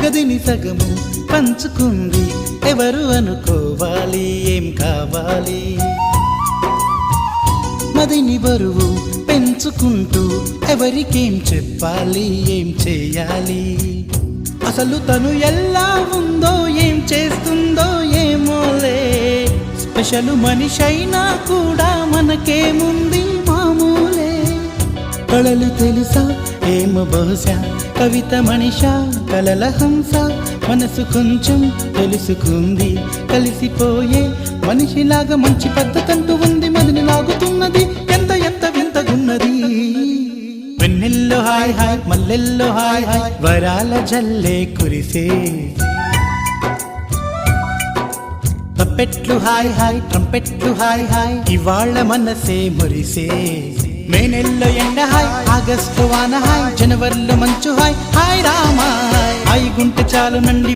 గదిని సగము పంచుకుంది ఎవరు అనుకోవాలి ఏం కావాలి. మదిని బరువు పెంచుకుంటూ ఎవరికేం చెప్పాలి ఏం చేయాలి. అసలు తను ఎలా ఉందో ఏం చేస్తుందో ఏమోలే. స్పెషల్ మనిషైనా కూడా మనకేముంది మామూలే. కళలు తెలుసా ఏమో బహుశా కవిత మనిషా కలల హంస. మనసు కొంచెం తెలుసుకుంది కలిసిపోయే మనిషిలాగా మంచి పద్ధతంటూ ఉంది. మదిని లాగుతున్నది ఎంత ఎంత వింతగున్నది. వెన్నెల్లో హాయ్ హాయ్ మల్లెల్లో హాయ్ హాయ్ వరాల జల్లే కురిసే. తప్పెట్లు హాయ్ హాయ్ ట్రంపెట్లు హాయ్ హాయ్ ఇవాళ మనసే మురిసే. మే నెలలో ఎండ హాయ్ ఆగస్టు వాన హాయ్ జనవరిలో మంచు హాయ్ హాయ్ రామా హాయ్ గుంటె చాలు నండి